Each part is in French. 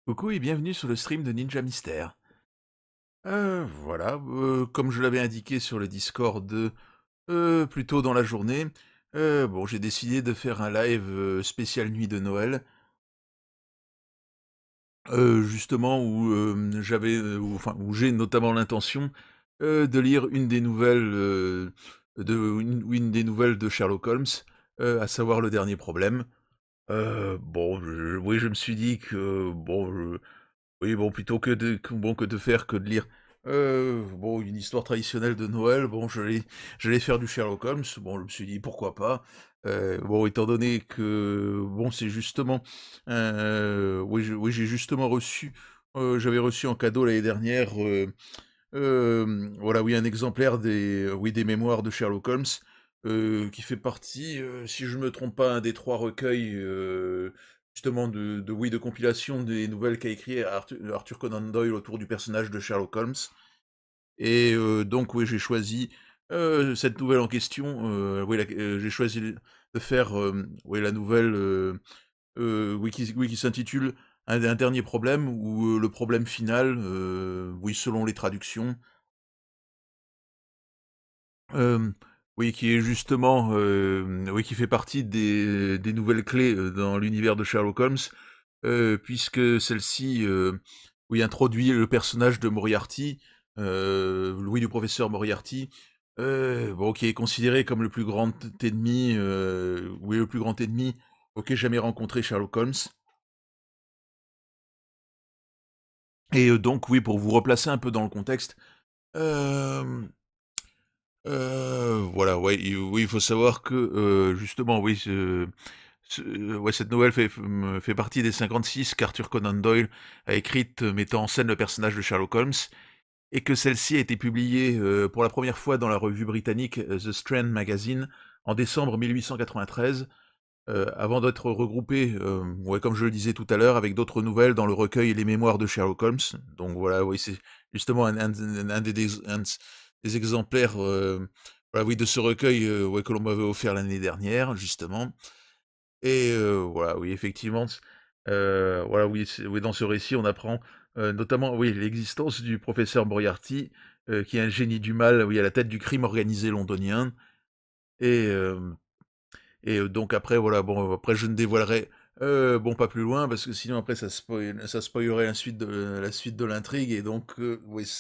Coucou et bienvenue sur le stream de Ninja Mystère. Voilà, comme je l'avais indiqué sur le Discord, plus tôt dans la journée, bon, j'ai décidé de faire un live, spécial nuit de Noël, justement où, où j'ai notamment l'intention, de lire une des nouvelles, une des nouvelles de Sherlock Holmes, à savoir Le Dernier Problème. Bon, oui, je me suis dit que, bon, oui, bon, plutôt que de faire que de lire, bon, une histoire traditionnelle de Noël, bon, j'allais faire du Sherlock Holmes. Bon, je me suis dit: «Pourquoi pas?» Bon, étant donné que, bon, c'est justement, oui, j'ai justement reçu, j'avais reçu en cadeau l'année dernière, voilà, oui, un exemplaire des mémoires de Sherlock Holmes, qui fait partie, si je me trompe pas, un des 3 recueils, justement de compilation des nouvelles qu'a écrit Arthur Conan Doyle autour du personnage de Sherlock Holmes et donc oui, j'ai choisi, cette nouvelle en question, j'ai choisi de faire, oui, la nouvelle, qui s'intitule Un dernier problème ou le problème final, oui, selon les traductions. Hem, oui, qui est justement, oui, qui fait partie des nouvelles clés, dans l'univers de Sherlock Holmes, puisque celle-ci, oui, introduit le personnage de Moriarty, oui, du professeur Moriarty, bon, qui est considéré comme le plus grand ennemi, oui, le plus grand ennemi auquel jamais rencontré Sherlock Holmes et donc oui, pour vous replacer un peu dans le contexte, hem voilà, ouais, oui, il faut savoir que, justement, oui, ouais, cette nouvelle fait partie des 56 qu'Arthur Conan Doyle a écrites, mettant en scène le personnage de Sherlock Holmes et que celle-ci a été publiée, pour la première fois dans la revue britannique, The Strand Magazine en décembre 1893, avant d'être regroupée, ouais, comme je le disais tout à l'heure, avec d'autres nouvelles dans le recueil Les Mémoires de Sherlock Holmes. Donc voilà, oui, c'est justement un des exemplaires, voilà, oui, de ce recueil, ouais, que l'on m'avait offert l'année dernière, justement. Et voilà, oui, effectivement, voilà, oui, oui, dans ce récit, on apprend, notamment, oui, l'existence du professeur Moriarty, qui est un génie du mal, oui, à la tête du crime organisé londonien. Et donc après voilà, bon, après je ne dévoilerai, bon, pas plus loin parce que sinon après ça spoilerait la suite de l'intrigue et donc oui,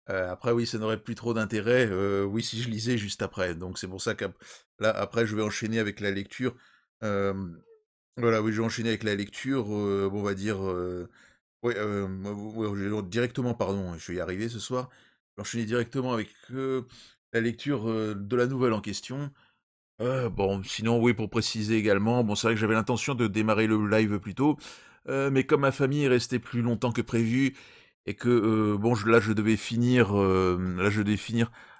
après oui, ça n'aurait plus trop d'intérêt, oui, si je lisais juste après. Donc c'est pour ça là, après je vais enchaîner avec la lecture, voilà, oui, je vais enchaîner avec la lecture, bon, on va dire, ouais, ouais, je vais directement, pardon, je vais y arriver ce soir. Je vais enchaîner directement avec, la lecture, de la nouvelle en question. Bon, sinon, oui, pour préciser également, bon, c'est vrai que j'avais l'intention de démarrer le live plus tôt, mais comme ma famille est restée plus longtemps que prévu et que, bon, je devais finir,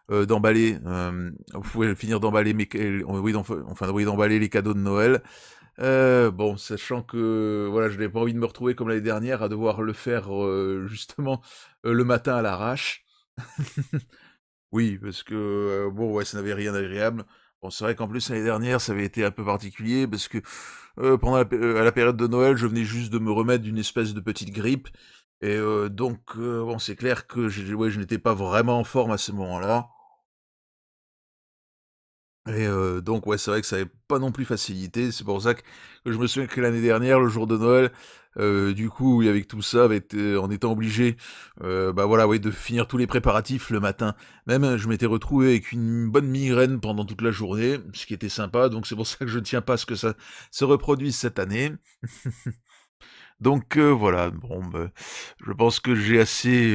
d'emballer, ouais, finir d'emballer oui, enfin, oui, d'emballer les cadeaux de Noël. Bon, sachant que, voilà, je n'avais pas envie de me retrouver comme l'année dernière à devoir le faire, justement, le matin à l'arrache. Oui, parce que, bon, ouais, ça n'avait rien d'agréable. Bon, c'est vrai qu'en plus, l'année dernière, ça avait été un peu particulier parce que, pendant à la période de Noël, je venais juste de me remettre d'une espèce de petite grippe et donc bon, c'est clair que je n'étais pas vraiment en forme à ce moment-là et donc ouais, c'est vrai que ça avait pas non plus facilité. C'est pour ça que je me souviens que l'année dernière, le jour de Noël, du coup, oui, avec tout ça, en étant obligé, bah, voilà, oui, de finir tous les préparatifs le matin. Même, je m'étais retrouvé avec une bonne migraine pendant toute la journée, ce qui était sympa, donc c'est pour ça que je ne tiens pas à ce que ça se reproduise cette année. Donc voilà, bon, bah, je pense que j'ai assez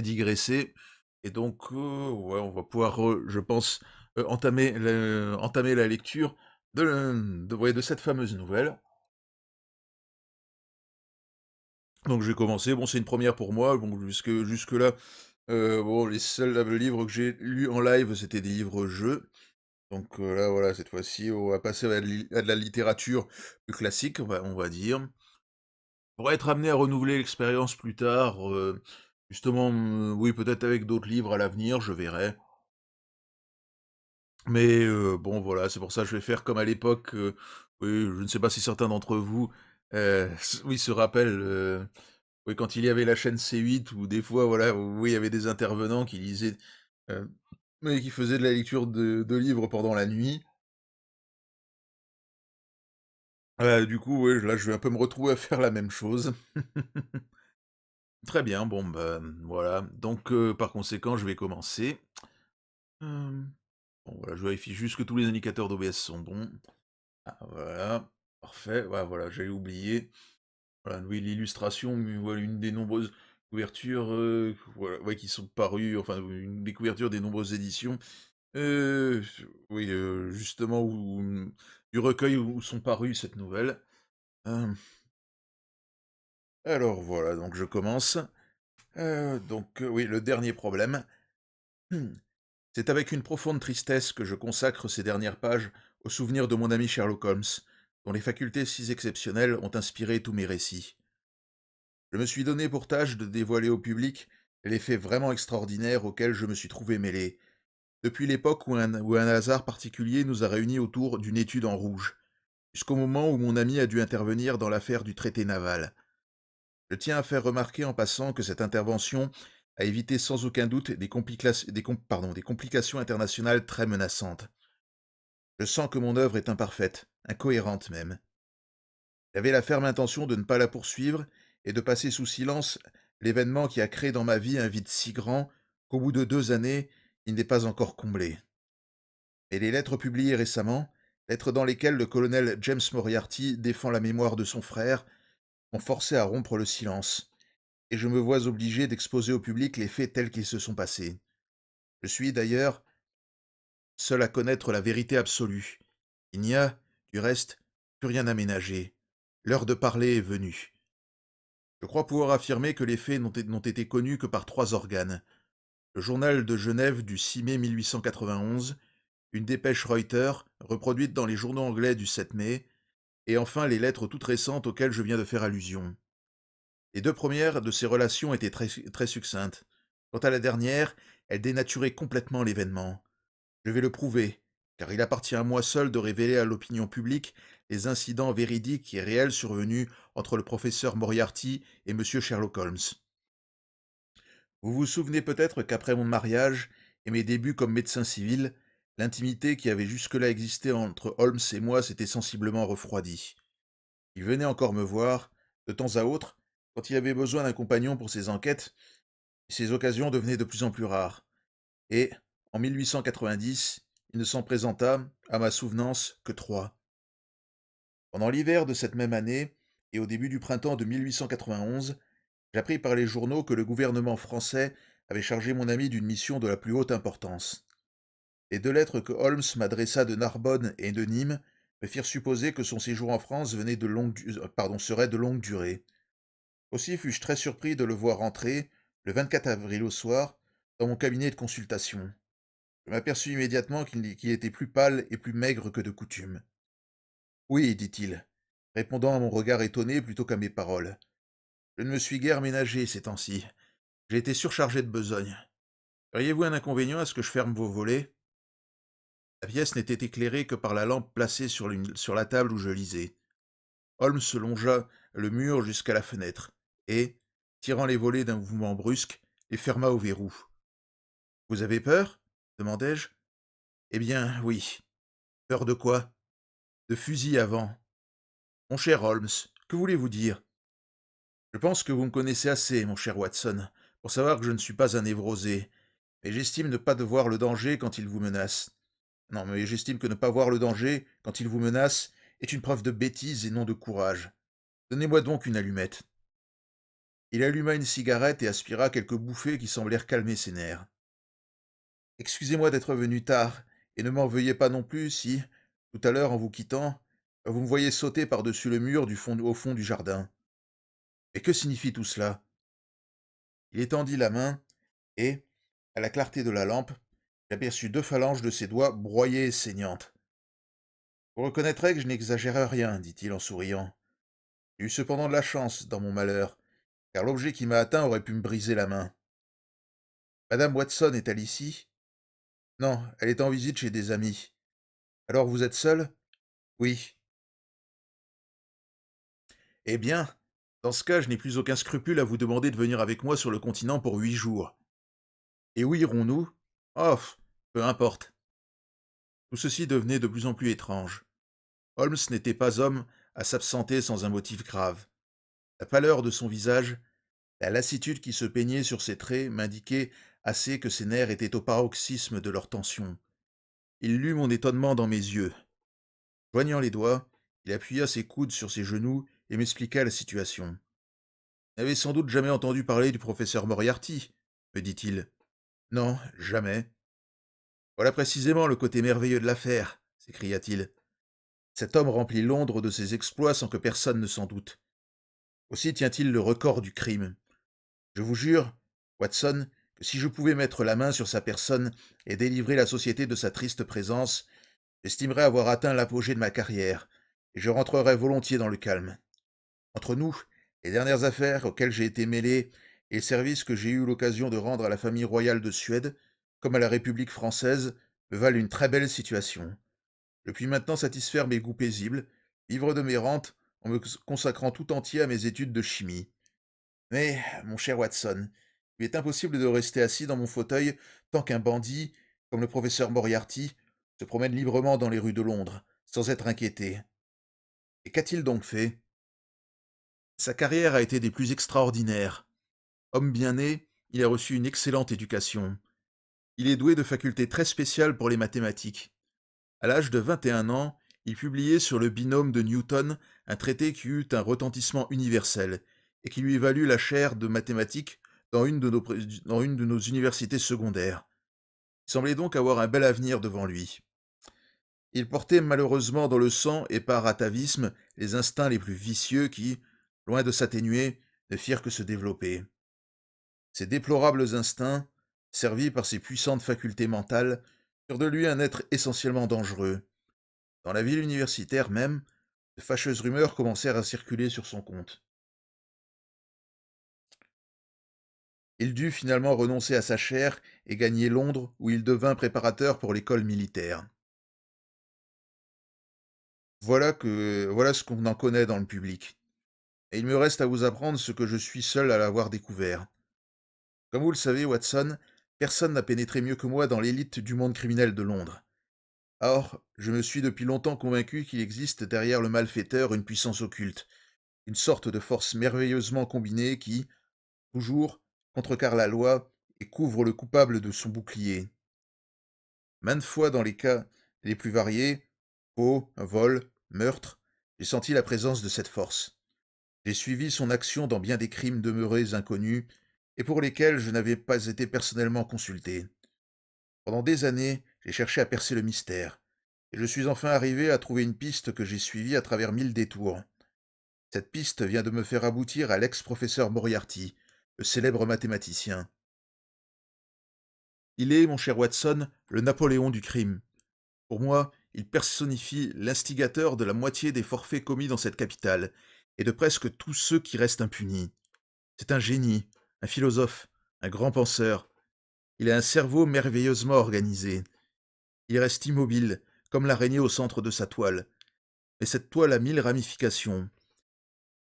digressé et donc ouais, on va pouvoir, je pense, entamer la lecture de cette fameuse nouvelle. Donc je vais commencer. Bon, c'est une première pour moi, bon, jusque-là, bon, les seuls livres que j'ai lus en live, c'était des livres-jeux. Donc là, voilà, cette fois-ci, on va passer à de la littérature plus classique, on va dire. Pour être amené à renouveler l'expérience plus tard, justement, oui, peut-être avec d'autres livres à l'avenir, je verrai. Mais bon, voilà, c'est pour ça que je vais faire comme à l'époque, oui, je ne sais pas si certains d'entre vous Oui, ce rappel, oui, quand il y avait la chaîne C8 où des fois, voilà, où il y avait des intervenants qui lisaient, heu, oui, qui faisaient de la lecture de livres pendant la nuit. Du coup, ouais, là, je vais un peu me retrouver à faire la même chose. Très bien, bon, bah, voilà. Donc, par conséquent, je vais commencer. Hem, bon, voilà, je vérifie juste que tous les indicateurs d'OBS sont bons. Ah, voilà, parfait. Ouais, voilà, j'avais oublié. Voilà, oui, l'illustration, voilà, une des nombreuses couvertures, voilà, ouais, qui sont parues, enfin, une des couvertures des nombreuses éditions, heu, oui, justement du recueil où sont parues cette nouvelle. Hem, alors voilà, donc je commence. Donc, oui, le dernier problème. C'est avec une profonde tristesse que je consacre ces dernières pages au souvenir de mon ami Sherlock Holmes, dont les facultés si exceptionnelles ont inspiré tous mes récits. Je me suis donné pour tâche de dévoiler au public les faits vraiment extraordinaires auxquels je me suis trouvé mêlé, depuis l'époque où un hasard particulier nous a réunis autour d'une étude en rouge, jusqu'au moment où mon ami a dû intervenir dans l'affaire du traité naval. Je tiens à faire remarquer en passant que cette intervention a évité sans aucun doute des complications internationales très menaçantes. Je sens que mon œuvre est imparfaite, incohérente même. J'avais la ferme intention de ne pas la poursuivre et de passer sous silence l'événement qui a créé dans ma vie un vide si grand qu'au bout de 2 années, il n'est pas encore comblé. Et les lettres publiées récemment, lettres dans lesquelles le colonel James Moriarty défend la mémoire de son frère, m'ont forcé à rompre le silence, et je me vois obligé d'exposer au public les faits tels qu'ils se sont passés. Je suis d'ailleurs seul à connaître la vérité absolue. Il n'y a, du reste, plus rien à ménager. L'heure de parler est venue. Je crois pouvoir affirmer que les faits n'ont été connus que par 3 organes. Le journal de Genève du 6 mai 1891, une dépêche Reuters, reproduite dans les journaux anglais du 7 mai, et enfin les lettres toutes récentes auxquelles je viens de faire allusion. Les deux premières de ces relations étaient très succinctes. Quant à la dernière, elle dénaturait complètement l'événement. Je vais le prouver, car il appartient à moi seul de révéler à l'opinion publique les incidents véridiques et réels survenus entre le professeur Moriarty et M. Sherlock Holmes. Vous vous souvenez peut-être qu'après mon mariage et mes débuts comme médecin civil, l'intimité qui avait jusque-là existé entre Holmes et moi s'était sensiblement refroidie. Il venait encore me voir, de temps à autre, quand il avait besoin d'un compagnon pour ses enquêtes, et ces occasions devenaient de plus en plus rares. Et, en 1890, il ne s'en présenta, à ma souvenance, que 3. Pendant l'hiver de cette même année, et au début du printemps de 1891, j'appris par les journaux que le gouvernement français avait chargé mon ami d'une mission de la plus haute importance. Les 2 lettres que Holmes m'adressa de Narbonne et de Nîmes me firent supposer que son séjour en France serait de longue durée. Aussi fus-je très surpris de le voir entrer, le 24 avril au soir, dans mon cabinet de consultation. Je m'aperçus immédiatement qu'il était plus pâle et plus maigre que de coutume. Oui, dit-il, répondant à mon regard étonné plutôt qu'à mes paroles. Je ne me suis guère ménagé ces temps-ci. J'ai été surchargé de besogne. Auriez-vous un inconvénient à ce que je ferme vos volets? La pièce n'était éclairée que par la lampe placée sur la table où je lisais. Holmes se longea le mur jusqu'à la fenêtre, et, tirant les volets d'un mouvement brusque, les ferma au verrou. Vous avez peur? Demandai-je. Eh bien, oui. Peur de quoi? De fusil à vent. Mon cher Holmes, que voulez-vous dire? Je pense que vous me connaissez assez, mon cher Watson, pour savoir que je ne suis pas un névrosé, mais j'estime ne pas devoir le danger quand il vous menace. Non, mais j'estime que ne pas voir le danger quand il vous menace est une preuve de bêtise et non de courage. Donnez-moi donc une allumette. Il alluma une cigarette et aspira quelques bouffées qui semblèrent calmer ses nerfs. Excusez-moi d'être venu tard, et ne m'en veuillez pas non plus si, tout à l'heure en vous quittant, vous me voyez sauter par-dessus le mur au fond du jardin. Et que signifie tout cela? Il étendit la main, et, à la clarté de la lampe, j'aperçus 2 phalanges de ses doigts broyées et saignantes. Vous reconnaîtrez que je n'exagère rien, dit-il en souriant. J'ai eu cependant de la chance dans mon malheur, car l'objet qui m'a atteint aurait pu me briser la main. Madame Watson est-elle ici? Non, elle est en visite chez des amis. Alors vous êtes seul? Oui. Eh bien, dans ce cas, je n'ai plus aucun scrupule à vous demander de venir avec moi sur le continent pour 8 jours. Et où irons-nous? Oh, peu importe. Tout ceci devenait de plus en plus étrange. Holmes n'était pas homme à s'absenter sans un motif grave. La pâleur de son visage, la lassitude qui se peignait sur ses traits m'indiquaient assez que ses nerfs étaient au paroxysme de leur tension. Il lut mon étonnement dans mes yeux. Joignant les doigts, il appuya ses coudes sur ses genoux et m'expliqua la situation. Vous n'avez sans doute jamais entendu parler du professeur Moriarty, me dit-il. Non, jamais. Voilà précisément le côté merveilleux de l'affaire, s'écria-t-il. Cet homme remplit Londres de ses exploits sans que personne ne s'en doute. Aussi tient-il le record du crime. Je vous jure, Watson, que si je pouvais mettre la main sur sa personne et délivrer la société de sa triste présence, j'estimerais avoir atteint l'apogée de ma carrière, et je rentrerais volontiers dans le calme. Entre nous, les dernières affaires auxquelles j'ai été mêlé et les services que j'ai eu l'occasion de rendre à la famille royale de Suède, comme à la République française, me valent une très belle situation. Je puis maintenant satisfaire mes goûts paisibles, vivre de mes rentes en me consacrant tout entier à mes études de chimie. Mais, mon cher Watson, il est impossible de rester assis dans mon fauteuil tant qu'un bandit, comme le professeur Moriarty, se promène librement dans les rues de Londres, sans être inquiété. Et qu'a-t-il donc fait? Sa carrière a été des plus extraordinaires. Homme bien né, il a reçu une excellente éducation. Il est doué de facultés très spéciales pour les mathématiques. À l'âge de 21 ans, il publiait sur le binôme de Newton un traité qui eut un retentissement universel et qui lui valut la chaire de mathématiques dans une de nos universités secondaires. Il semblait donc avoir un bel avenir devant lui. Il portait malheureusement dans le sang et par atavisme les instincts les plus vicieux qui, loin de s'atténuer, ne firent que se développer. Ces déplorables instincts, servis par ses puissantes facultés mentales, firent de lui un être essentiellement dangereux. Dans la ville universitaire même, de fâcheuses rumeurs commencèrent à circuler sur son compte. Il dut finalement renoncer à sa chaire et gagner Londres, où il devint préparateur pour l'école militaire. Voilà ce qu'on en connaît dans le public. Et il me reste à vous apprendre ce que je suis seul à l'avoir découvert. Comme vous le savez, Watson, personne n'a pénétré mieux que moi dans l'élite du monde criminel de Londres. Or, je me suis depuis longtemps convaincu qu'il existe derrière le malfaiteur une puissance occulte, une sorte de force merveilleusement combinée qui, toujours, contrecarre la loi et couvre le coupable de son bouclier. Maintes fois dans les cas les plus variés, faux, vol, meurtre, j'ai senti la présence de cette force. J'ai suivi son action dans bien des crimes demeurés inconnus et pour lesquels je n'avais pas été personnellement consulté. Pendant des années, j'ai cherché à percer le mystère, et je suis enfin arrivé à trouver une piste que j'ai suivie à travers 1000 détours. Cette piste vient de me faire aboutir à l'ex-professeur Moriarty, le célèbre mathématicien. Il est, mon cher Watson, le Napoléon du crime. Pour moi, il personnifie l'instigateur de la moitié des forfaits commis dans cette capitale, et de presque tous ceux qui restent impunis. C'est un génie, un philosophe, un grand penseur. Il a un cerveau merveilleusement organisé. Il reste immobile, comme l'araignée au centre de sa toile. Mais cette toile a 1000 ramifications,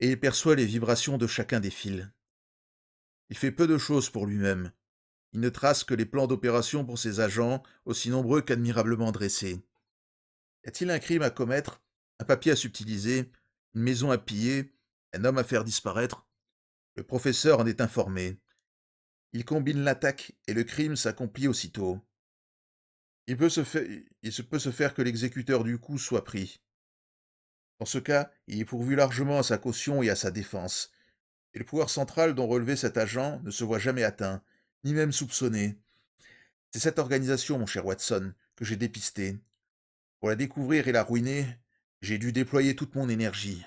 et il perçoit les vibrations de chacun des fils. Il fait peu de choses pour lui-même. Il ne trace que les plans d'opération pour ses agents, aussi nombreux qu'admirablement dressés. Y a-t-il un crime à commettre, un papier à subtiliser, une maison à piller, un homme à faire disparaître? Le professeur en est informé. Il combine l'attaque et le crime s'accomplit aussitôt. Il se peut se faire que l'exécuteur du coup soit pris. Dans ce cas, il est pourvu largement à sa caution et à sa défense. Et le pouvoir central dont relevait cet agent ne se voit jamais atteint, ni même soupçonné. C'est cette organisation, mon cher Watson, que j'ai dépistée. Pour la découvrir et la ruiner, j'ai dû déployer toute mon énergie.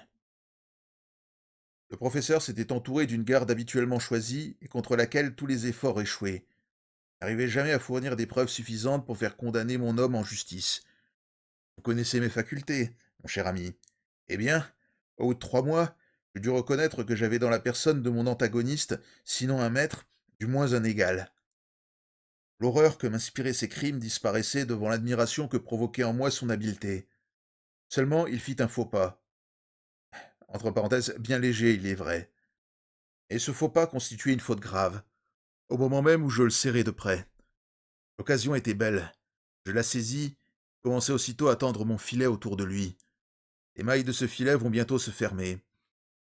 Le professeur s'était entouré d'une garde habituellement choisie et contre laquelle tous les efforts échouaient. Il n'arrivait jamais à fournir des preuves suffisantes pour faire condamner mon homme en justice. Vous connaissez mes facultés, mon cher ami. Eh bien, au bout de 3 mois, j'ai dû reconnaître que j'avais dans la personne de mon antagoniste, sinon un maître, du moins un égal. L'horreur que m'inspiraient ces crimes disparaissait devant l'admiration que provoquait en moi son habileté. Seulement, il fit un faux pas. entre parenthèses, bien léger, il est vrai. Et ce faux pas constituait une faute grave, au moment même où je le serrais de près. L'occasion était belle. Je la saisis, commençai aussitôt à tendre mon filet autour de lui. Les mailles de ce filet vont bientôt se fermer.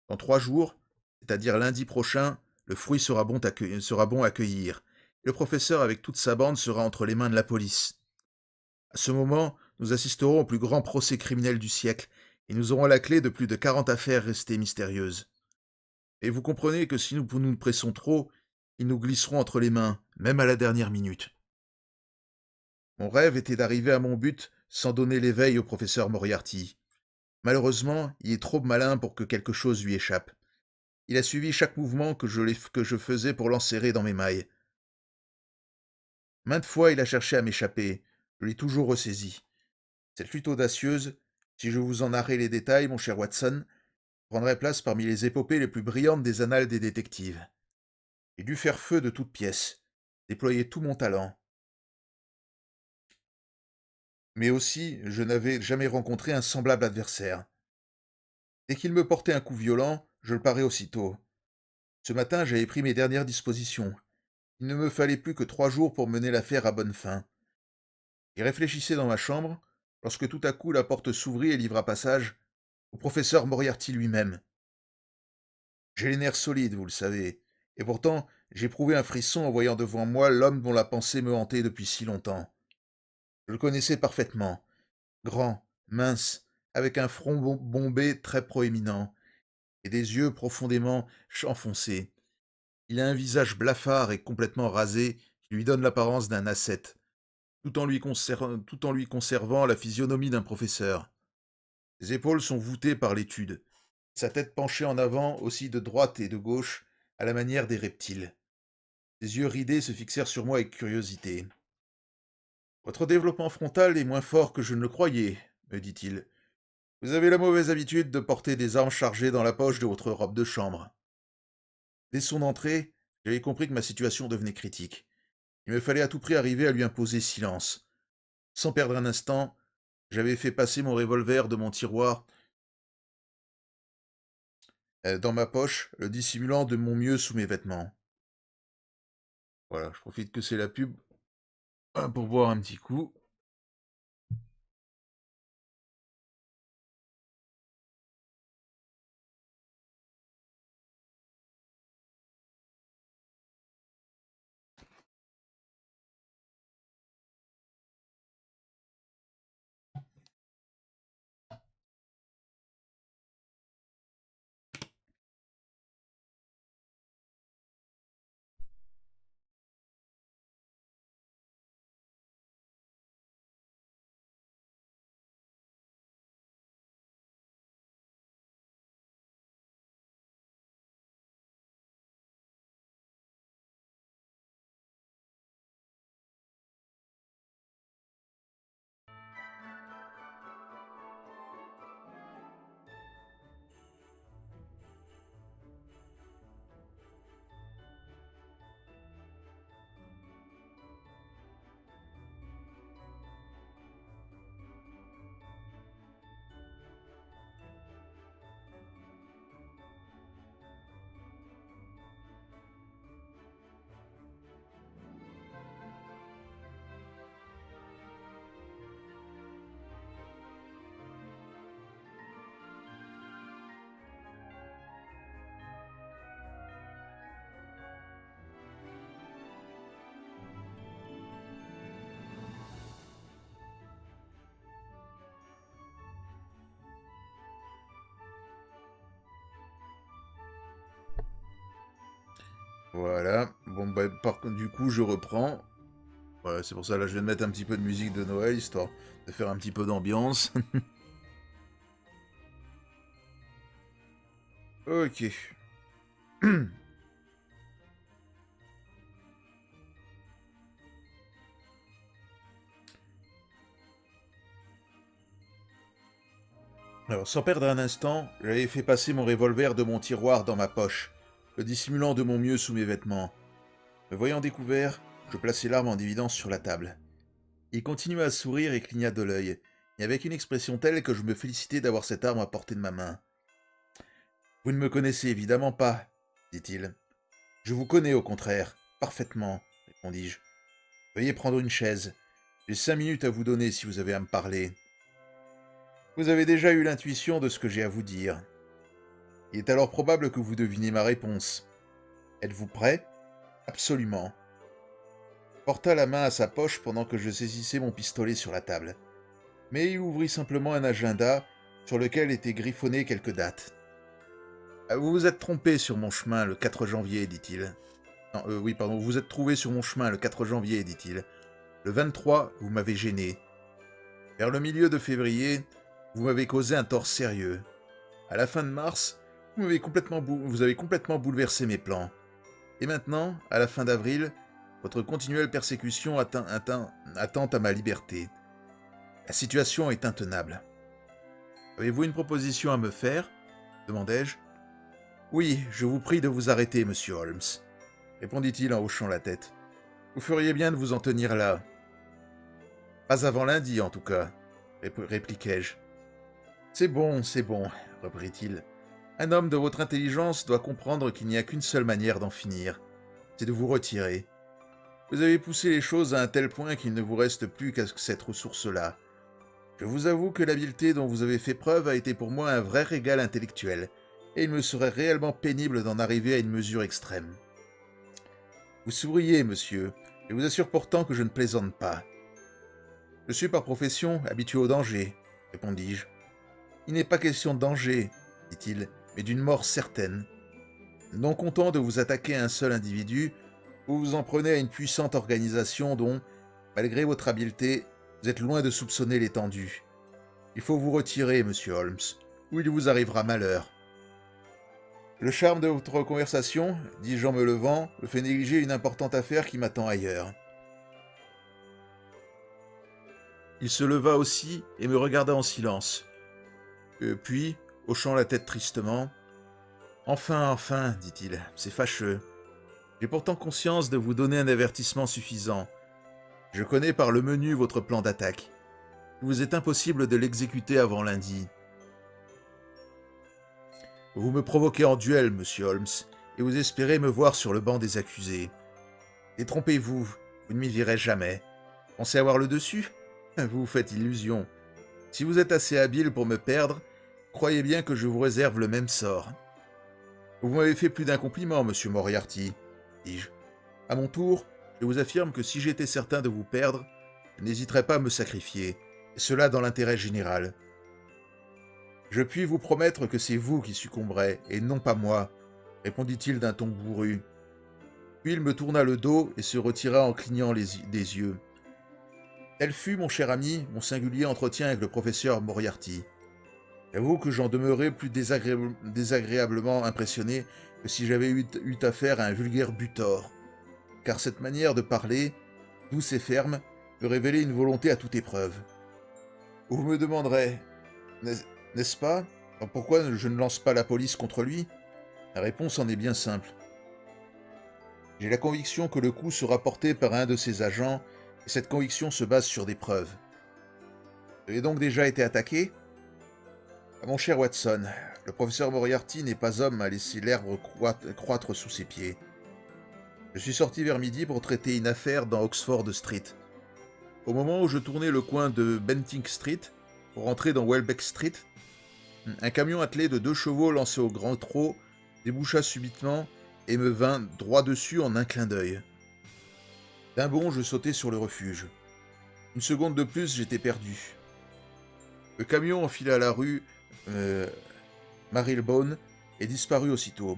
Dans 3 jours, c'est-à-dire lundi prochain, le fruit sera bon à cueillir. Le professeur, avec toute sa bande, sera entre les mains de la police. À ce moment, nous assisterons au plus grand procès criminel du siècle, et nous aurons la clé de plus de 40 affaires restées mystérieuses. Et vous comprenez que si nous pressons trop, ils nous glisseront entre les mains, même à la dernière minute. Mon rêve était d'arriver à mon but sans donner l'éveil au professeur Moriarty. Malheureusement, il est trop malin pour que quelque chose lui échappe. Il a suivi chaque mouvement que je faisais pour l'enserrer dans mes mailles. Maintes fois, il a cherché à m'échapper. Je l'ai toujours ressaisi. Cette lutte audacieuse, si je vous en narrais les détails, mon cher Watson, prendrait place parmi les épopées les plus brillantes des annales des détectives. J'ai dû faire feu de toutes pièces, déployer tout mon talent. Mais aussi, je n'avais jamais rencontré un semblable adversaire. Dès qu'il me portait un coup violent, je le parais aussitôt. Ce matin, j'avais pris mes dernières dispositions. Il ne me fallait plus que 3 jours pour mener l'affaire à bonne fin. Il réfléchissait dans ma chambre, lorsque tout à coup la porte s'ouvrit et livra passage au professeur Moriarty lui-même. J'ai les nerfs solides, vous le savez, et pourtant j'éprouvais un frisson en voyant devant moi l'homme dont la pensée me hantait depuis si longtemps. Je le connaissais parfaitement, grand, mince, avec un front bombé très proéminent, et des yeux profondément enfoncés. Il a un visage blafard et complètement rasé qui lui donne l'apparence d'un ascète, tout en lui conservant la physionomie d'un professeur. Ses épaules sont voûtées par l'étude, sa tête penchée en avant aussi de droite et de gauche, à la manière des reptiles. Ses yeux ridés se fixèrent sur moi avec curiosité. Votre développement frontal est moins fort que je ne le croyais, me dit-il. Vous avez la mauvaise habitude de porter des armes chargées dans la poche de votre robe de chambre. Dès son entrée, j'avais compris que ma situation devenait critique. Il me fallait à tout prix arriver à lui imposer silence. Sans perdre un instant, j'avais fait passer mon revolver de mon tiroir dans ma poche, le dissimulant de mon mieux sous mes vêtements. Voilà, je profite que c'est la pub pour boire un petit coup. Voilà. Bon, bah, du coup, je reprends. Voilà, c'est pour ça, là, je viens de mettre un petit peu de musique de Noël, histoire de faire un petit peu d'ambiance. Ok. Alors, sans perdre un instant, j'avais fait passer mon revolver de mon tiroir dans ma poche, le dissimulant de mon mieux sous mes vêtements. Me voyant découvert, je plaçai l'arme en évidence sur la table. Il continua à sourire et cligna de l'œil, et avec une expression telle que je me félicitais d'avoir cette arme à portée de ma main. Vous ne me connaissez évidemment pas, dit-il. Je vous connais au contraire, parfaitement, répondis-je. Veuillez prendre une chaise. J'ai 5 minutes à vous donner si vous avez à me parler. Vous avez déjà eu l'intuition de ce que j'ai à vous dire. Il est alors probable que vous deviniez ma réponse. Êtes-vous prêt? Absolument. Il porta la main à sa poche pendant que je saisissais mon pistolet sur la table. Mais il ouvrit simplement un agenda sur lequel étaient griffonnées quelques dates. Vous vous êtes trompé sur mon chemin le 4 janvier, dit-il. Non, oui, pardon, vous vous êtes trouvé sur mon chemin le 4 janvier, dit-il. Le 23, vous m'avez gêné. Vers le milieu de février, vous m'avez causé un tort sérieux. À la fin de mars, vous avez complètement bouleversé mes plans. Et maintenant, à la fin d'avril, votre continuelle persécution attente à ma liberté. La situation est intenable. Avez-vous une proposition à me faire? Demandai-je. Oui, je vous prie de vous arrêter, monsieur Holmes, répondit-il en hochant la tête. Vous feriez bien de vous en tenir là. Pas avant lundi, en tout cas, répliquai-je. C'est bon, reprit-il. Un homme de votre intelligence doit comprendre qu'il n'y a qu'une seule manière d'en finir. C'est de vous retirer. Vous avez poussé les choses à un tel point qu'il ne vous reste plus qu'à cette ressource-là. Je vous avoue que l'habileté dont vous avez fait preuve a été pour moi un vrai régal intellectuel, et il me serait réellement pénible d'en arriver à une mesure extrême. Vous souriez, monsieur, et vous assure pourtant que je ne plaisante pas. Je suis par profession habitué au danger, répondis-je. Il n'est pas question de danger, dit-il, mais d'une mort certaine. Non content de vous attaquer à un seul individu, vous vous en prenez à une puissante organisation dont, malgré votre habileté, vous êtes loin de soupçonner l'étendue. Il faut vous retirer, monsieur Holmes, ou il vous arrivera malheur. Le charme de votre conversation, dis-je en me levant, me fait négliger une importante affaire qui m'attend ailleurs. Il se leva aussi et me regarda en silence. Puis, hochant la tête tristement, « Enfin, dit-il, c'est fâcheux. J'ai pourtant conscience de vous donner un avertissement suffisant. Je connais par le menu votre plan d'attaque. Il vous est impossible de l'exécuter avant lundi. Vous me provoquez en duel, monsieur Holmes, et vous espérez me voir sur le banc des accusés. Détrompez-vous, vous ne m'y verrez jamais. Pensez avoir le dessus? Vous vous faites illusion. Si vous êtes assez habile pour me perdre, croyez bien que je vous réserve le même sort. Vous m'avez fait plus d'un compliment, monsieur Moriarty, dis-je. À mon tour, je vous affirme que si j'étais certain de vous perdre, je n'hésiterais pas à me sacrifier, et cela dans l'intérêt général. Je puis vous promettre que c'est vous qui succomberez, et non pas moi, répondit-il d'un ton bourru. Puis il me tourna le dos et se retira en clignant des yeux. Tel fut, mon cher ami, mon singulier entretien avec le professeur Moriarty. J'avoue que j'en demeurais plus désagréablement impressionné que si j'avais eu affaire à un vulgaire butor, car cette manière de parler, douce et ferme, me révélait une volonté à toute épreuve. Vous me demanderez, n'est-ce pas, pourquoi je ne lance pas la police contre lui? La réponse en est bien simple. J'ai la conviction que le coup sera porté par un de ses agents, et cette conviction se base sur des preuves. Vous avez donc déjà été attaqué? Mon cher Watson, le professeur Moriarty n'est pas homme à laisser l'herbe croître sous ses pieds. Je suis sorti vers midi pour traiter une affaire dans Oxford Street. Au moment où je tournais le coin de Bentinck Street pour entrer dans Welbeck Street, un camion attelé de 2 chevaux lancé au grand trot déboucha subitement et me vint droit dessus en un clin d'œil. D'un bond, je sautai sur le refuge. Une seconde de plus, j'étais perdu. Le camion enfila la rue Marylebone et disparut aussitôt.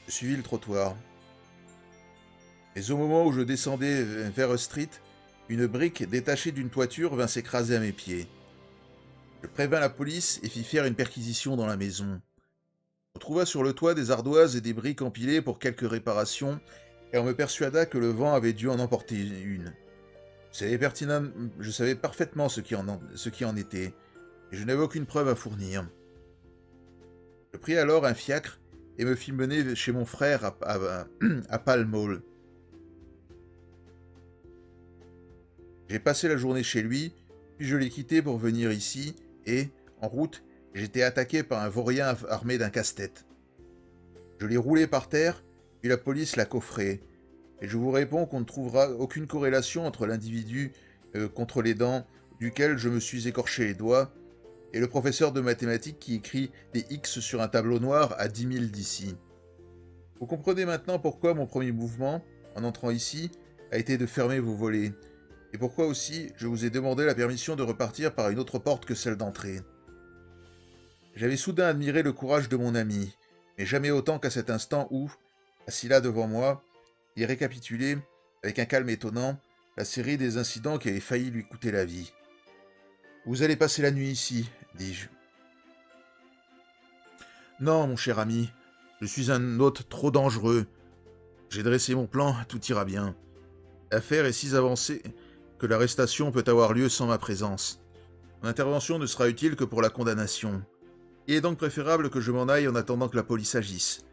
Je suivis le trottoir. Mais au moment où je descendais vers Street, une brique détachée d'une toiture vint s'écraser à mes pieds. Je prévins la police et fis faire une perquisition dans la maison. On trouva sur le toit des ardoises et des briques empilées pour quelques réparations, et on me persuada que le vent avait dû en emporter une. Je savais parfaitement ce qui en était, et je n'avais aucune preuve à fournir. Je pris alors un fiacre et me fis mener chez mon frère à Pall Mall. J'ai passé la journée chez lui, puis je l'ai quitté pour venir ici, et, en route, j'ai été attaqué par un vaurien armé d'un casse-tête. Je l'ai roulé par terre, puis la police l'a coffré. Et je vous réponds qu'on ne trouvera aucune corrélation entre l'individu contre les dents duquel je me suis écorché les doigts et le professeur de mathématiques qui écrit des X sur un tableau noir à 10 000 d'ici. Vous comprenez maintenant pourquoi mon premier mouvement, en entrant ici, a été de fermer vos volets, et pourquoi aussi je vous ai demandé la permission de repartir par une autre porte que celle d'entrée. J'avais soudain admiré le courage de mon ami, mais jamais autant qu'à cet instant où, assis là devant moi, il récapitulait, avec un calme étonnant, la série des incidents qui avaient failli lui coûter la vie. « Vous allez passer la nuit ici, dis-je. »« Non, mon cher ami, je suis un hôte trop dangereux. J'ai dressé mon plan, tout ira bien. L'affaire est si avancée que l'arrestation peut avoir lieu sans ma présence. Mon intervention ne sera utile que pour la condamnation. Il est donc préférable que je m'en aille en attendant que la police agisse.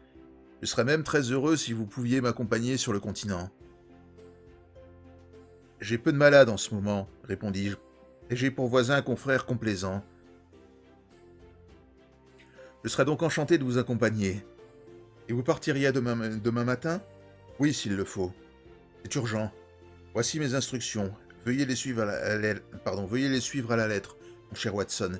Je serais même très heureux si vous pouviez m'accompagner sur le continent. »« J'ai peu de malades en ce moment, répondis-je, et j'ai pour voisin un confrère complaisant. Je serais donc enchanté de vous accompagner. Et vous partiriez demain matin ? Oui, s'il le faut. C'est urgent. Voici mes instructions. Veuillez les suivre à la lettre, mon cher Watson,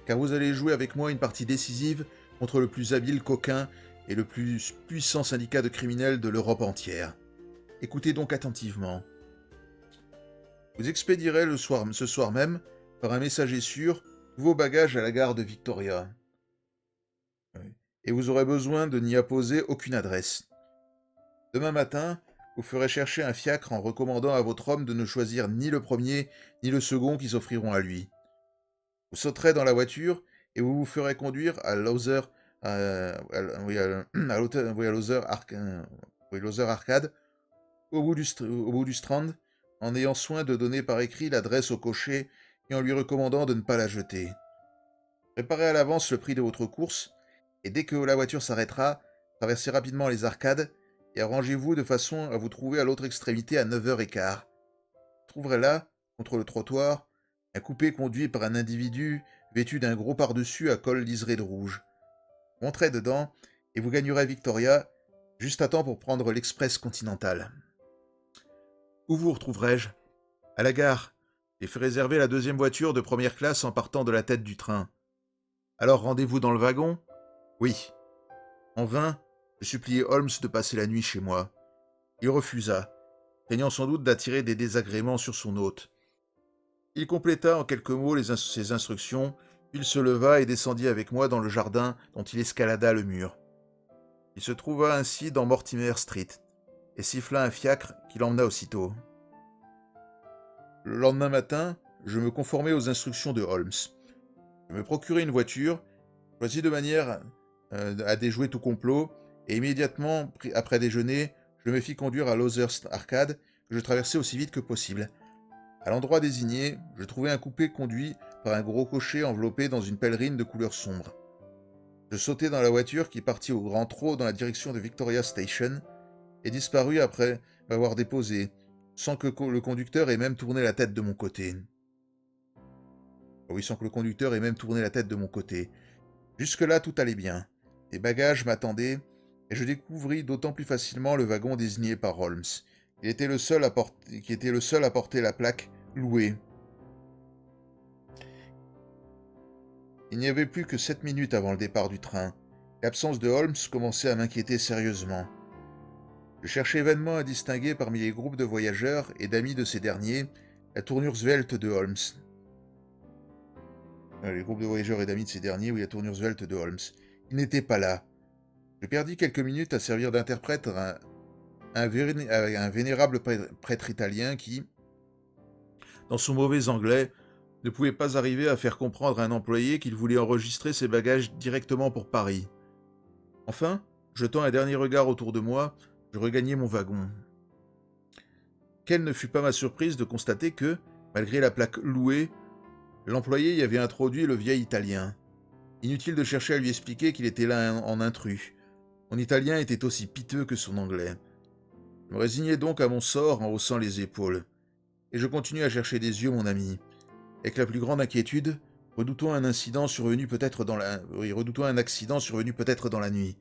car vous allez jouer avec moi une partie décisive contre le plus habile coquin et le plus puissant syndicat de criminels de l'Europe entière. Écoutez donc attentivement. Vous expédierez ce soir même, par un messager sûr, tous vos bagages à la gare de Victoria. Et vous aurez besoin de n'y apposer aucune adresse. Demain matin, vous ferez chercher un fiacre en recommandant à votre homme de ne choisir ni le premier ni le second qui s'offriront à lui. Vous sauterez dans la voiture et vous vous ferez conduire à Lowther Arcade, au bout du Strand, en ayant soin de donner par écrit l'adresse au cocher et en lui recommandant de ne pas la jeter. Préparez à l'avance le prix de votre course, et dès que la voiture s'arrêtera, traversez rapidement les arcades et arrangez-vous de façon à vous trouver à l'autre extrémité à 9h15. Vous trouverez là, contre le trottoir, un coupé conduit par un individu vêtu d'un gros par-dessus à col liseré de rouge. Vous entrez dedans et vous gagnerez Victoria, juste à temps pour prendre l'express continental. Où vous retrouverai-je ? À la gare. J'ai fait réserver la deuxième voiture de première classe en partant de la tête du train. Alors rendez-vous dans le wagon ? Oui. En vain, je suppliai Holmes de passer la nuit chez moi. Il refusa, craignant sans doute d'attirer des désagréments sur son hôte. Il compléta en quelques mots ses instructions, puis il se leva et descendit avec moi dans le jardin dont il escalada le mur. Il se trouva ainsi dans Mortimer Street, et siffla un fiacre qui l'emmena aussitôt. Le lendemain matin, je me conformai aux instructions de Holmes. Je me procurai une voiture, choisie de manière à déjouer tout complot, et immédiatement après déjeuner, je me fis conduire à Lowther Arcade, que je traversai aussi vite que possible. À l'endroit désigné, je trouvai un coupé conduit par un gros cocher enveloppé dans une pèlerine de couleur sombre. Je sautai dans la voiture qui partit au grand trot dans la direction de Victoria Station et disparut après m'avoir déposé, sans que le conducteur ait même tourné la tête de mon côté. Oui, sans que le conducteur ait même tourné la tête de mon côté. Jusque-là, tout allait bien. Les bagages m'attendaient, et je découvris d'autant plus facilement le wagon désigné par Holmes. Il était le seul à porter la plaque « Loué ». Il n'y avait plus que 7 minutes avant le départ du train. L'absence de Holmes commençait à m'inquiéter sérieusement. Je cherchais vainement à distinguer parmi les groupes de voyageurs et d'amis de ces derniers la tournure svelte de Holmes. Les groupes de voyageurs et d'amis de ces derniers, oui, la tournure svelte de Holmes. Il n'était pas là. Je perdis quelques minutes à servir d'interprète à un vénérable prêtre italien qui, dans son mauvais anglais, ne pouvait pas arriver à faire comprendre à un employé qu'il voulait enregistrer ses bagages directement pour Paris. Enfin, jetant un dernier regard autour de moi, je regagnai mon wagon. Quelle ne fut pas ma surprise de constater que, malgré la plaque « Loué », l'employé y avait introduit le vieil italien. Inutile de chercher à lui expliquer qu'il était là en intrus. Mon italien était aussi piteux que son anglais. Je me résignai donc à mon sort en haussant les épaules. Et je continuai à chercher des yeux mon ami. Avec la plus grande inquiétude, redoutant un accident survenu peut-être dans la nuit.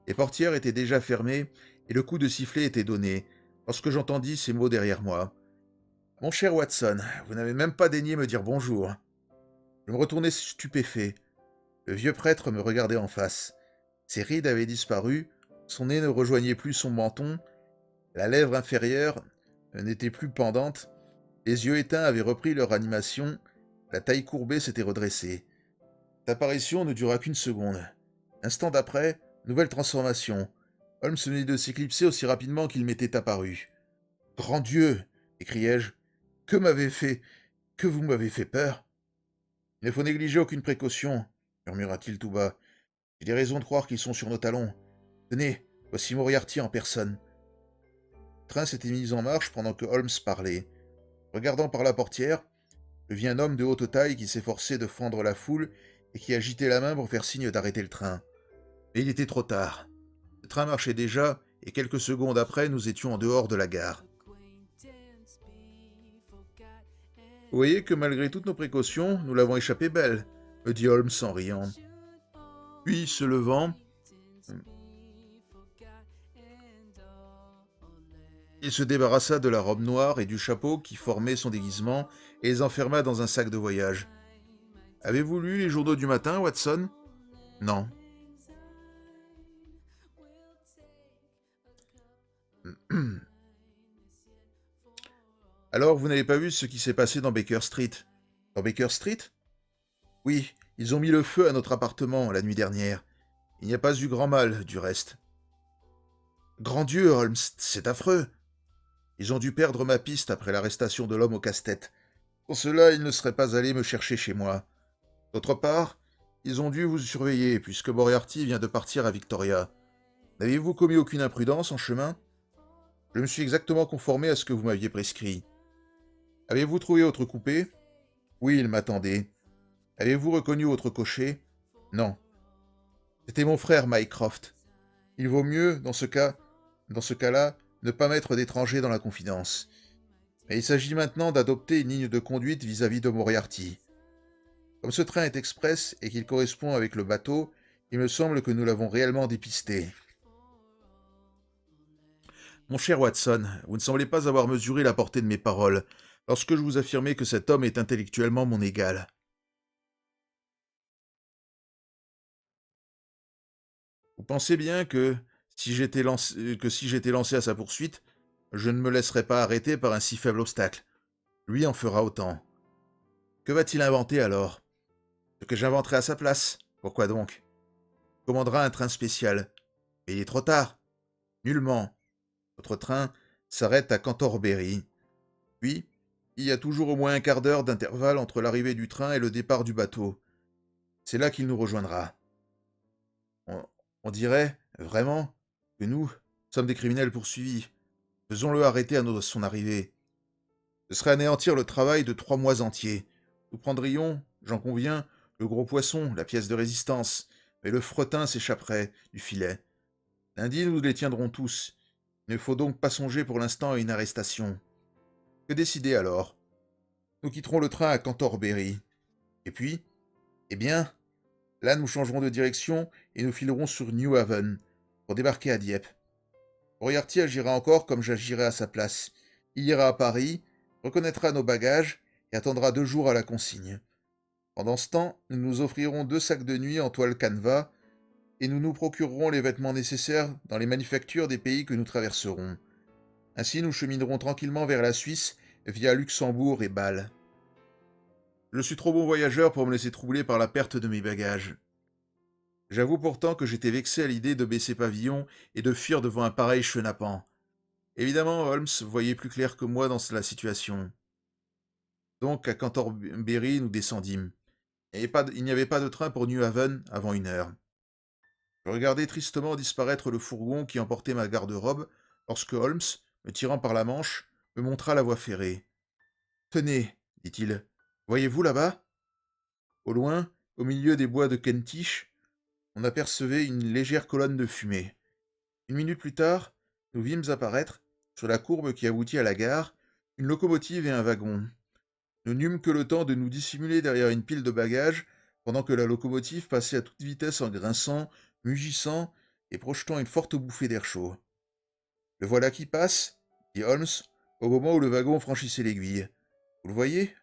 Les portières étaient déjà fermées et le coup de sifflet était donné, lorsque j'entendis ces mots derrière moi. Mon cher Watson, vous n'avez même pas daigné me dire bonjour. Je me retournai stupéfait. Le vieux prêtre me regardait en face. Ses rides avaient disparu, son nez ne rejoignait plus son menton, la lèvre inférieure n'était plus pendante, les yeux éteints avaient repris leur animation, la taille courbée s'était redressée. Cette apparition ne dura qu'une seconde. L'instant d'après, nouvelle transformation. Holmes venait de s'éclipser aussi rapidement qu'il m'était apparu. Grand Dieu! M'écriai-je. Que vous m'avez fait peur? Il ne faut négliger aucune précaution, murmura-t-il tout bas. J'ai des raisons de croire qu'ils sont sur nos talons. Tenez, voici Moriarty en personne. Le train s'était mis en marche pendant que Holmes parlait. Regardant par la portière, je vis un homme de haute taille qui s'efforçait de fendre la foule et qui agitait la main pour faire signe d'arrêter le train. Mais il était trop tard. Le train marchait déjà, et quelques secondes après, nous étions en dehors de la gare. Vous voyez que malgré toutes nos précautions, nous l'avons échappé belle, me dit Holmes en riant. Puis, se levant, il se débarrassa de la robe noire et du chapeau qui formaient son déguisement et les enferma dans un sac de voyage. Avez-vous lu les journaux du matin, Watson? Non. Alors, vous n'avez pas vu ce qui s'est passé dans Baker Street? Dans Baker Street? Oui, ils ont mis le feu à notre appartement la nuit dernière. Il n'y a pas eu grand mal, du reste. Grand Dieu, Holmes, c'est affreux. Ils ont dû perdre ma piste après l'arrestation de l'homme au casse-tête. Pour cela, ils ne seraient pas allés me chercher chez moi. D'autre part, ils ont dû vous surveiller, puisque Moriarty vient de partir à Victoria. N'aviez-vous commis aucune imprudence en chemin? Je me suis exactement conformé à ce que vous m'aviez prescrit. Avez-vous trouvé votre coupé? Oui, il m'attendait. Avez-vous reconnu votre cocher? Non. C'était mon frère Mycroft. Il vaut mieux, dans ce cas-là, ne pas mettre d'étrangers dans la confidence. Mais il s'agit maintenant d'adopter une ligne de conduite vis-à-vis de Moriarty. Comme ce train est express et qu'il correspond avec le bateau, il me semble que nous l'avons réellement dépisté. Mon cher Watson, vous ne semblez pas avoir mesuré la portée de mes paroles, lorsque je vous affirmais que cet homme est intellectuellement mon égal. Vous pensez bien que si j'étais lancé à sa poursuite, je ne me laisserais pas arrêter par un si faible obstacle. Lui en fera autant. Que va-t-il inventer alors? Ce que j'inventerai à sa place. Pourquoi donc? Il commandera un train spécial. Mais il est trop tard. Nullement. Votre train s'arrête à Canterbury. Puis, il y a toujours au moins un quart d'heure d'intervalle entre l'arrivée du train et le départ du bateau. C'est là qu'il nous rejoindra. On, on dirait, vraiment, que nous sommes des criminels poursuivis. Faisons-le arrêter à son arrivée. Ce serait anéantir le travail de 3 mois entiers. Nous prendrions, j'en conviens, le gros poisson, la pièce de résistance, mais le fretin s'échapperait du filet. Lundi, nous les tiendrons tous. Il ne faut donc pas songer pour l'instant à une arrestation. Que décider alors? Nous quitterons le train à Canterbury. Et puis, eh bien, là nous changerons de direction et nous filerons sur New Haven, pour débarquer à Dieppe. Moriarty agira encore comme j'agirai à sa place. Il ira à Paris, reconnaîtra nos bagages et attendra 2 jours à la consigne. Pendant ce temps, nous nous offrirons 2 sacs de nuit en toile canevas et nous nous procurerons les vêtements nécessaires dans les manufactures des pays que nous traverserons. Ainsi, nous cheminerons tranquillement vers la Suisse via Luxembourg et Bâle. Je suis trop bon voyageur pour me laisser troubler par la perte de mes bagages. J'avoue pourtant que j'étais vexé à l'idée de baisser pavillon et de fuir devant un pareil chenapan. Évidemment, Holmes voyait plus clair que moi dans la situation. Donc, à Canterbury, nous descendîmes. Il n'y avait pas de train pour New Haven avant 1 heure. Je regardais tristement disparaître le fourgon qui emportait ma garde-robe lorsque Holmes, me tirant par la manche, me montra la voie ferrée. Tenez, dit-il, voyez-vous là-bas? Au loin, au milieu des bois de Kentish, on apercevait une légère colonne de fumée. 1 minute plus tard, nous vîmes apparaître, sur la courbe qui aboutit à la gare, une locomotive et un wagon. Nous n'eûmes que le temps de nous dissimuler derrière une pile de bagages, pendant que la locomotive passait à toute vitesse en grinçant, mugissant et projetant une forte bouffée d'air chaud. « Le voilà qui passe, dit Holmes, au moment où le wagon franchissait l'aiguille. Vous le voyez?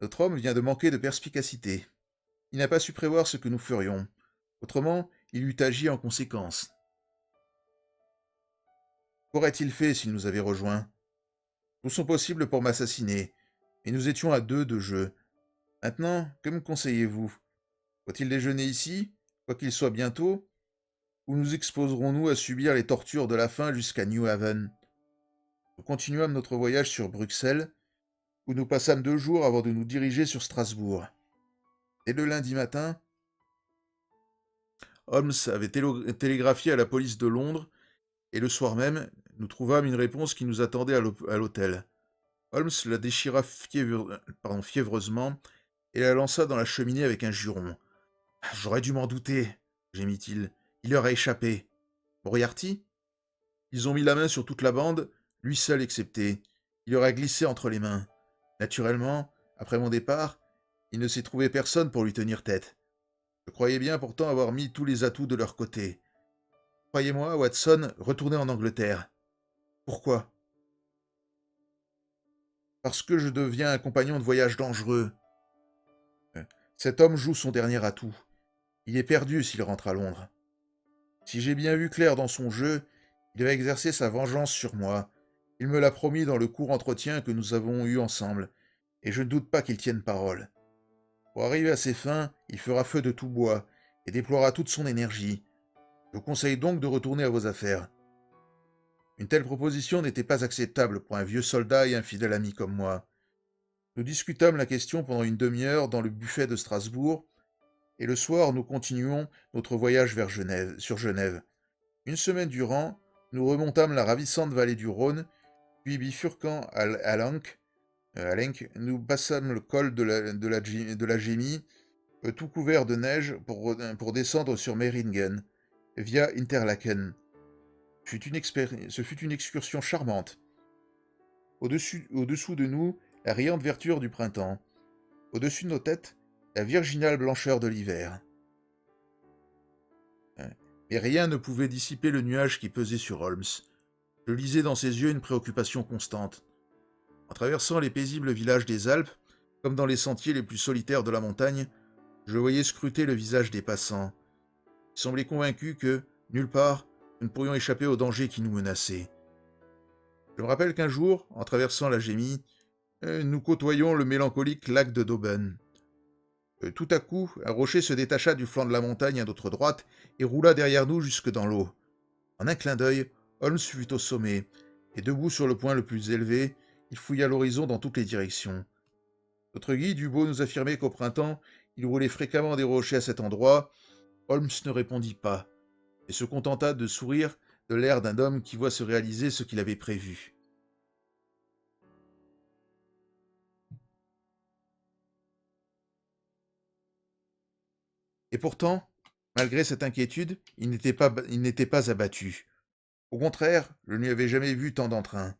Notre homme vient de manquer de perspicacité. Il n'a pas su prévoir ce que nous ferions. Autrement, il eût agi en conséquence. Qu'aurait-il fait s'il nous avait rejoints? Tout sont possibles pour m'assassiner, mais nous étions à 2 de jeu. Maintenant, que me conseillez-vous? Faut-il déjeuner ici, quoi qu'il soit bientôt, ou nous exposerons-nous à subir les tortures de la faim jusqu'à New Haven? Nous continuâmes notre voyage sur Bruxelles, où nous passâmes 2 jours avant de nous diriger sur Strasbourg. Dès le lundi matin, Holmes avait télégraphié à la police de Londres, et le soir même, nous trouvâmes une réponse qui nous attendait à l'hôtel. Holmes la déchira fiévreusement et la lança dans la cheminée avec un juron. « J'aurais dû m'en douter, gémit-il. Il leur a échappé. Moriarty? Ils ont mis la main sur toute la bande, lui seul excepté. Il leur a glissé entre les mains. Naturellement, après mon départ, il ne s'est trouvé personne pour lui tenir tête. Je croyais bien pourtant avoir mis tous les atouts de leur côté. Croyez-moi, Watson, retournez en Angleterre. Pourquoi? Parce que je deviens un compagnon de voyage dangereux. Cet homme joue son dernier atout. Il est perdu s'il rentre à Londres. Si j'ai bien vu clair dans son jeu, il va exercer sa vengeance sur moi. Il me l'a promis dans le court entretien que nous avons eu ensemble, et je ne doute pas qu'il tienne parole. Pour arriver à ses fins, il fera feu de tout bois, et déploiera toute son énergie. Je vous conseille donc de retourner à vos affaires. Une telle proposition n'était pas acceptable pour un vieux soldat et un fidèle ami comme moi. Nous discutâmes la question pendant une demi-heure dans le buffet de Strasbourg, et le soir nous continuons notre voyage sur Genève. Une semaine durant, nous remontâmes la ravissante vallée du Rhône, puis bifurquant à Lenk, nous passâmes le col de la Gemmi, tout couvert de neige pour descendre sur Meiringen, via Interlaken. Ce fut une excursion charmante. Au-dessous de nous, la riante verdure du printemps. Au-dessus de nos têtes, la virginale blancheur de l'hiver. Mais rien ne pouvait dissiper le nuage qui pesait sur Holmes. Je lisais dans ses yeux une préoccupation constante. En traversant les paisibles villages des Alpes, comme dans les sentiers les plus solitaires de la montagne, je voyais scruter le visage des passants. Ils semblaient convaincus que, nulle part, nous ne pourrions échapper aux dangers qui nous menaçaient. Je me rappelle qu'un jour, en traversant la Gemmi, nous côtoyions le mélancolique lac de Dauben. Tout à coup, un rocher se détacha du flanc de la montagne à notre droite et roula derrière nous jusque dans l'eau. En un clin d'œil, Holmes fut au sommet, et debout sur le point le plus élevé, il fouilla l'horizon dans toutes les directions. Notre guide eut beau nous affirmer qu'au printemps, il roulait fréquemment des rochers à cet endroit, Holmes ne répondit pas, et se contenta de sourire de l'air d'un homme qui voit se réaliser ce qu'il avait prévu. Et pourtant, malgré cette inquiétude, il n'était pas abattu. Au contraire, je ne lui avais jamais vu tant d'entrain.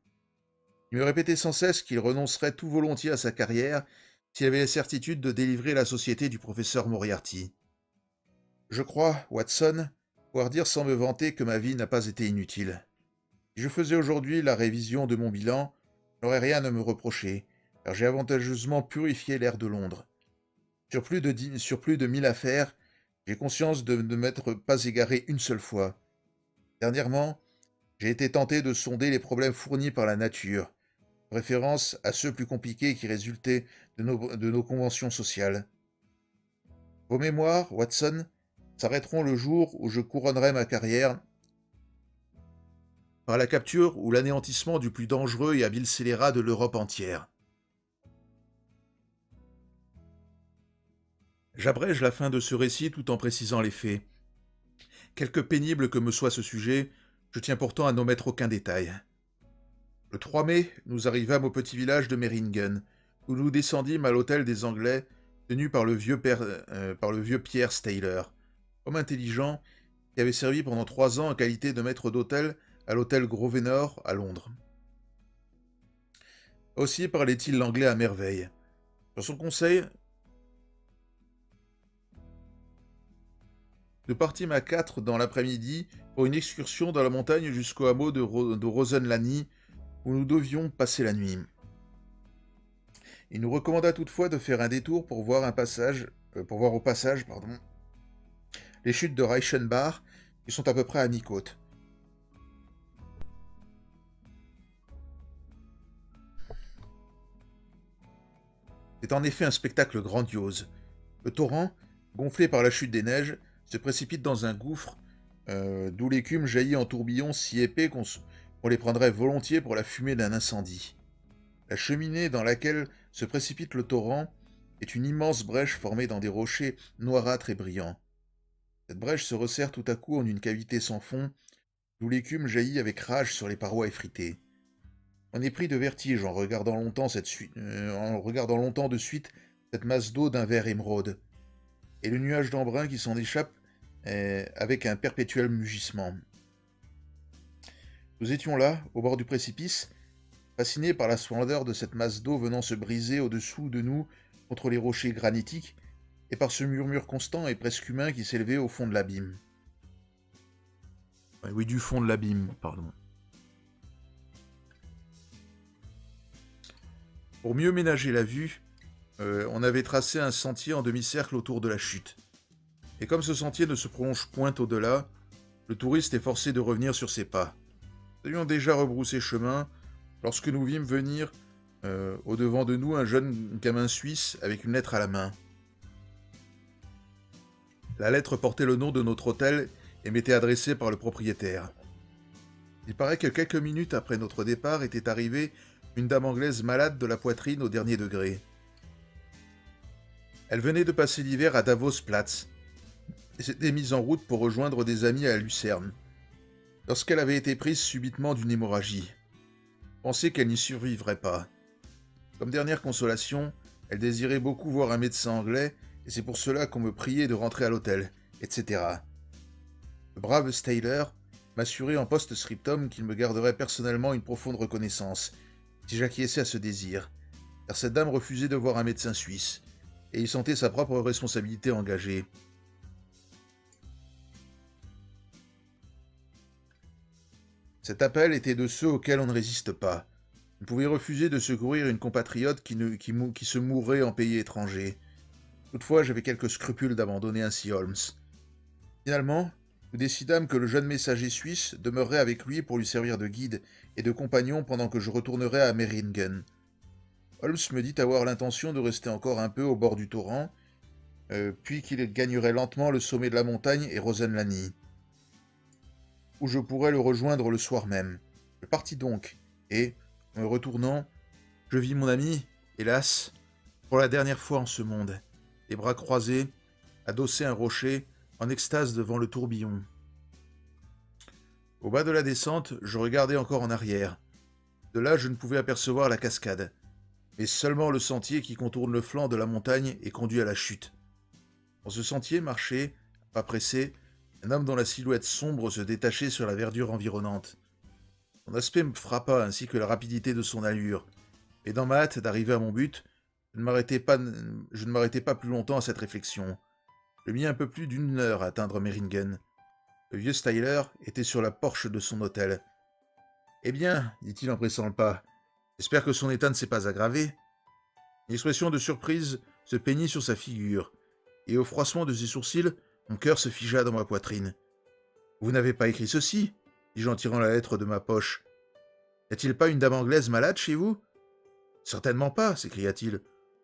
Il me répétait sans cesse qu'il renoncerait tout volontiers à sa carrière s'il avait la certitude de délivrer la société du professeur Moriarty. Je crois, Watson, pouvoir dire sans me vanter que ma vie n'a pas été inutile. Si je faisais aujourd'hui la révision de mon bilan, je n'aurais rien à me reprocher, car j'ai avantageusement purifié l'air de Londres. Sur plus de 1000 affaires, j'ai conscience de ne m'être pas égaré une seule fois. Dernièrement, j'ai été tenté de sonder les problèmes fournis par la nature, préférence à ceux plus compliqués qui résultaient de nos conventions sociales. Vos mémoires, Watson, s'arrêteront le jour où je couronnerai ma carrière par la capture ou l'anéantissement du plus dangereux et habile scélérat de l'Europe entière. J'abrège la fin de ce récit tout en précisant les faits. Quelque pénible que me soit ce sujet, je tiens pourtant à n'omettre aucun détail. Le 3 mai, nous arrivâmes au petit village de Meiringen, où nous descendîmes à l'hôtel des Anglais, tenu par le vieux Pierre Steyler, homme intelligent qui avait servi pendant 3 ans en qualité de maître d'hôtel à l'hôtel Grosvenor à Londres. Aussi parlait-il l'anglais à merveille. Sur son conseil, Nous partîmes à 4 dans l'après-midi pour une excursion dans la montagne jusqu'au hameau de Rosenlani, où nous devions passer la nuit. Il nous recommanda toutefois de faire un détour pour voir au passage, les chutes de Reichenbach, qui sont à peu près à mi-côte. C'est en effet un spectacle grandiose. Le torrent, gonflé par la chute des neiges, se précipite dans un gouffre, d'où l'écume jaillit en tourbillons si épais qu'on les prendrait volontiers pour la fumée d'un incendie. La cheminée dans laquelle se précipite le torrent est une immense brèche formée dans des rochers noirâtres et brillants. Cette brèche se resserre tout à coup en une cavité sans fond, d'où l'écume jaillit avec rage sur les parois effritées. On est pris de vertige en regardant longtemps de suite cette masse d'eau d'un vert émeraude, et le nuage d'embrun qui s'en échappe avec un perpétuel mugissement. Nous étions là, au bord du précipice, fascinés par la splendeur de cette masse d'eau venant se briser au-dessous de nous contre les rochers granitiques, et par ce murmure constant et presque humain qui s'élevait au fond de l'abîme. Oui, du fond de l'abîme, pardon. Pour mieux ménager la vue, on avait tracé un sentier en demi-cercle autour de la chute. Et comme ce sentier ne se prolonge point au-delà, le touriste est forcé de revenir sur ses pas. Nous avions déjà rebroussé chemin lorsque nous vîmes venir au-devant de nous un jeune gamin suisse avec une lettre à la main. La lettre portait le nom de notre hôtel et m'était adressée par le propriétaire. Il paraît que quelques minutes après notre départ était arrivée une dame anglaise malade de la poitrine au dernier degré. Elle venait de passer l'hiver à Davos-Platz et s'était mise en route pour rejoindre des amis à Lucerne, lorsqu'elle avait été prise subitement d'une hémorragie. Pensait qu'elle n'y survivrait pas. Comme dernière consolation, elle désirait beaucoup voir un médecin anglais, et c'est pour cela qu'on me priait de rentrer à l'hôtel, etc. Le brave Steyler m'assurait en post-scriptum qu'il me garderait personnellement une profonde reconnaissance, si j'acquiesçais à ce désir, car cette dame refusait de voir un médecin suisse, et il sentait sa propre responsabilité engagée. Cet appel était de ceux auxquels on ne résiste pas. On pouvait refuser de secourir une compatriote qui se mourait en pays étranger. Toutefois, j'avais quelques scrupules d'abandonner ainsi Holmes. Finalement, nous décidâmes que le jeune messager suisse demeurerait avec lui pour lui servir de guide et de compagnon pendant que je retournerais à Meiringen. Holmes me dit avoir l'intention de rester encore un peu au bord du torrent, puis qu'il gagnerait lentement le sommet de la montagne et Rosenlani, où je pourrais le rejoindre le soir même. Je partis donc, et, en me retournant, je vis mon ami, hélas, pour la dernière fois en ce monde, les bras croisés, adossé à un rocher, en extase devant le tourbillon. Au bas de la descente, je regardais encore en arrière. De là, je ne pouvais apercevoir la cascade, mais seulement le sentier qui contourne le flanc de la montagne et conduit à la chute. Dans ce sentier marchait, pas pressé, un homme dont la silhouette sombre se détachait sur la verdure environnante. Son aspect me frappa ainsi que la rapidité de son allure, et dans ma hâte d'arriver à mon but, je ne m'arrêtai pas plus longtemps à cette réflexion. Je mis un peu plus d'une heure à atteindre Meiringen. Le vieux Steyler était sur la porche de son hôtel. « Eh bien, dit-il en pressant le pas, j'espère que son état ne s'est pas aggravé. » Une expression de surprise se peignit sur sa figure, et au froissement de ses sourcils, mon cœur se figea dans ma poitrine. « Vous n'avez pas écrit ceci ?» dis-je en tirant la lettre de ma poche. « Y a-t-il pas une dame anglaise malade chez vous ?»« Certainement pas, s'écria-t-il.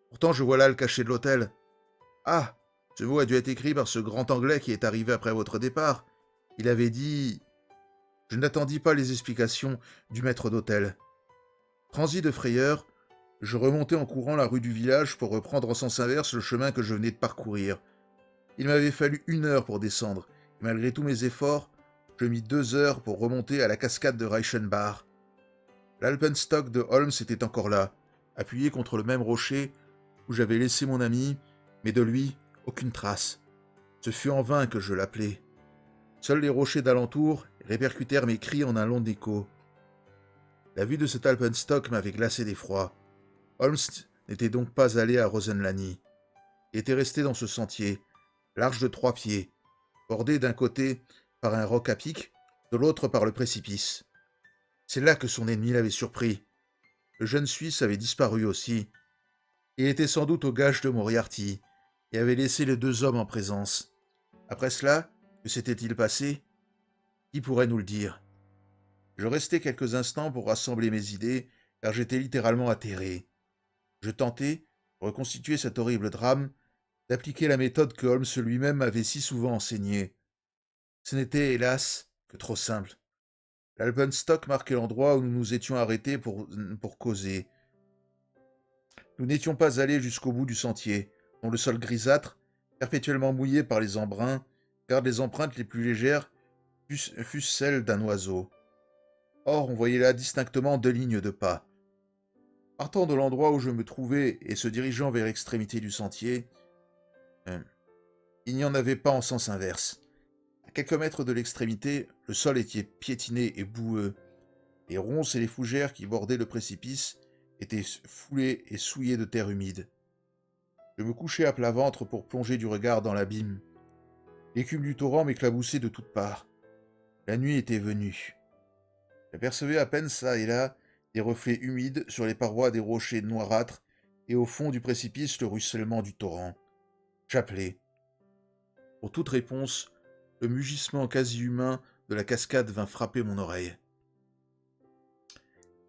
Pourtant je vois là le cachet de l'hôtel. »« Ah, ce mot a dû être écrit par ce grand Anglais qui est arrivé après votre départ. Il avait dit... » Je n'attendis pas les explications du maître d'hôtel. Transi de frayeur, je remontai en courant la rue du village pour reprendre en sens inverse le chemin que je venais de parcourir. Il m'avait fallu 1 heure pour descendre, et malgré tous mes efforts, je mis 2 heures pour remonter à la cascade de Reichenbach. L'Alpenstock de Holmes était encore là, appuyé contre le même rocher où j'avais laissé mon ami, mais de lui, aucune trace. Ce fut en vain que je l'appelai. Seuls les rochers d'alentour répercutèrent mes cris en un long écho. La vue de cet Alpenstock m'avait glacé d'effroi. Holmes n'était donc pas allé à Rosenlani. Il était resté dans ce sentier, large de 3 pieds, bordé d'un côté par un roc à pic, de l'autre par le précipice. C'est là que son ennemi l'avait surpris. Le jeune Suisse avait disparu aussi. Il était sans doute au gage de Moriarty et avait laissé les deux hommes en présence. Après cela, que s'était-il passé? Qui pourrait nous le dire? Je restai quelques instants pour rassembler mes idées, car j'étais littéralement atterré. Je tentai, pour reconstituer cet horrible drame, d'appliquer la méthode que Holmes lui-même avait si souvent enseignée. Ce n'était, hélas, que trop simple. L'Alpenstock marquait l'endroit où nous nous étions arrêtés pour causer. Nous n'étions pas allés jusqu'au bout du sentier, dont le sol grisâtre, perpétuellement mouillé par les embruns, garde les empreintes les plus légères fussent celles d'un oiseau. Or, on voyait là distinctement deux lignes de pas. Partant de l'endroit où je me trouvais et se dirigeant vers l'extrémité du sentier, euh, il n'y en avait pas en sens inverse. À quelques mètres de l'extrémité, le sol était piétiné et boueux. Les ronces et les fougères qui bordaient le précipice étaient foulées et souillées de terre humide. Je me couchai à plat ventre pour plonger du regard dans l'abîme. L'écume du torrent m'éclaboussait de toutes parts. La nuit était venue. J'apercevais à peine çà et là des reflets humides sur les parois des rochers noirâtres et au fond du précipice le ruissellement du torrent. J'appelai. Pour toute réponse, le mugissement quasi humain de la cascade vint frapper mon oreille.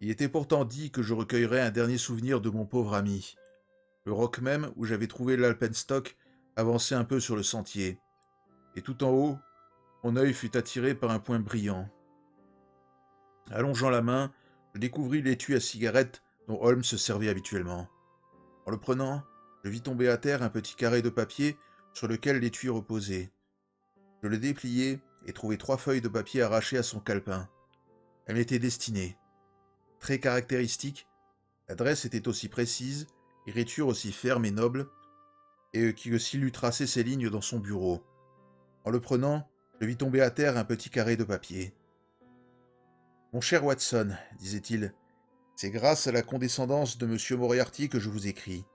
Il était pourtant dit que je recueillerais un dernier souvenir de mon pauvre ami. Le roc même où j'avais trouvé l'alpenstock avançait un peu sur le sentier, et tout en haut, mon œil fut attiré par un point brillant. Allongeant la main, je découvris l'étui à cigarette dont Holmes se servait habituellement. En le prenant, je vis tomber à terre un petit carré de papier sur lequel l'étui reposait. Je le dépliai et trouvai 3 feuilles de papier arrachées à son calepin. Elles m'étaient destinées. Très caractéristique, l'adresse était aussi précise, l'écriture aussi ferme et noble, et que s'il eût tracé ses lignes dans son bureau. En le prenant, je vis tomber à terre un petit carré de papier. Mon cher Watson, disait-il, c'est grâce à la condescendance de M. Moriarty que je vous écris.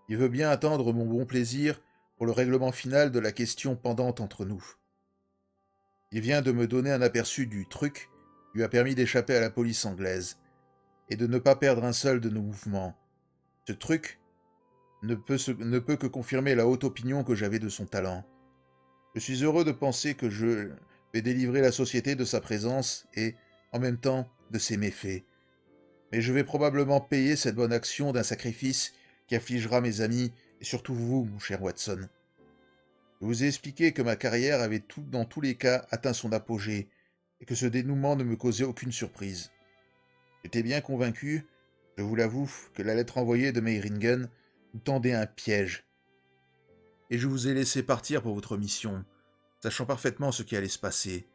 Il veut bien attendre mon bon plaisir pour le règlement final de la question pendante entre nous. Il vient de me donner un aperçu du truc qui lui a permis d'échapper à la police anglaise et de ne pas perdre un seul de nos mouvements. Ce truc ne peut que confirmer la haute opinion que j'avais de son talent. Je suis heureux de penser que je vais délivrer la société de sa présence et, en même temps, de ses méfaits. Mais je vais probablement payer cette bonne action d'un sacrifice qui affligera mes amis et surtout vous, mon cher Watson. Je vous ai expliqué que ma carrière avait dans tous les cas atteint son apogée et que ce dénouement ne me causait aucune surprise. J'étais bien convaincu, je vous l'avoue, que la lettre envoyée de Meiringen nous tendait un piège. Et je vous ai laissé partir pour votre mission, sachant parfaitement ce qui allait se passer.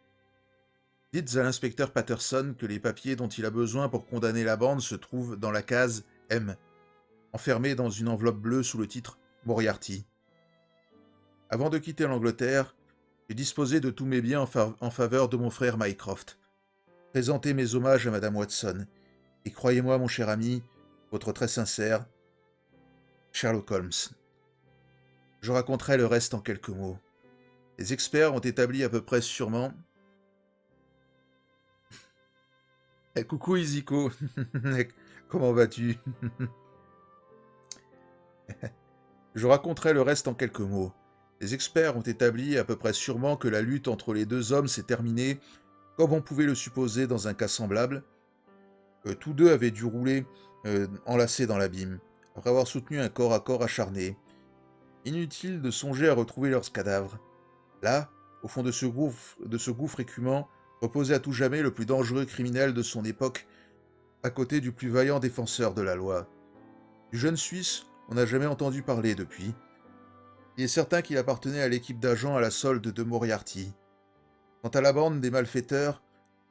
Dites à l'inspecteur Patterson que les papiers dont il a besoin pour condamner la bande se trouvent dans la case M, enfermés dans une enveloppe bleue sous le titre Moriarty. Avant de quitter l'Angleterre, j'ai disposé de tous mes biens en faveur de mon frère Mycroft. Présentez mes hommages à Madame Watson, et croyez-moi, mon cher ami, votre très sincère Sherlock Holmes. Je raconterai le reste en quelques mots. Les experts ont établi à peu près sûrement... Coucou Iziko, comment vas-tu? Je raconterai le reste en quelques mots. Les experts ont établi à peu près sûrement que la lutte entre les deux hommes s'est terminée, comme on pouvait le supposer dans un cas semblable. Tous deux avaient dû rouler enlacés dans l'abîme, après avoir soutenu un corps à corps acharné. Inutile de songer à retrouver leurs cadavres. Là, au fond de ce gouffre écumant, reposait à tout jamais le plus dangereux criminel de son époque, à côté du plus vaillant défenseur de la loi. Du jeune Suisse, on n'a jamais entendu parler depuis. Il est certain qu'il appartenait à l'équipe d'agents à la solde de Moriarty. Quant à la bande des malfaiteurs,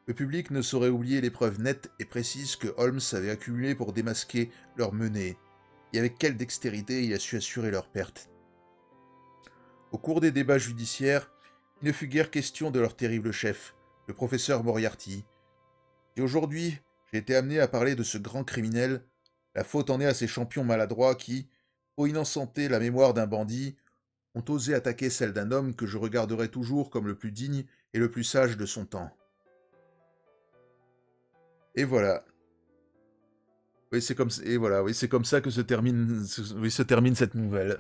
le public ne saurait oublier les preuves nettes et précises que Holmes avait accumulées pour démasquer leur menée, et avec quelle dextérité il a su assurer leur perte. Au cours des débats judiciaires, il ne fut guère question de leur terrible chef, le professeur Moriarty. Et aujourd'hui, j'ai été amené à parler de ce grand criminel, la faute en est à ces champions maladroits qui, pour innocenter la mémoire d'un bandit, ont osé attaquer celle d'un homme que je regarderai toujours comme le plus digne et le plus sage de son temps. Et voilà. Oui, c'est comme et voilà, oui, c'est comme ça que se termine cette nouvelle.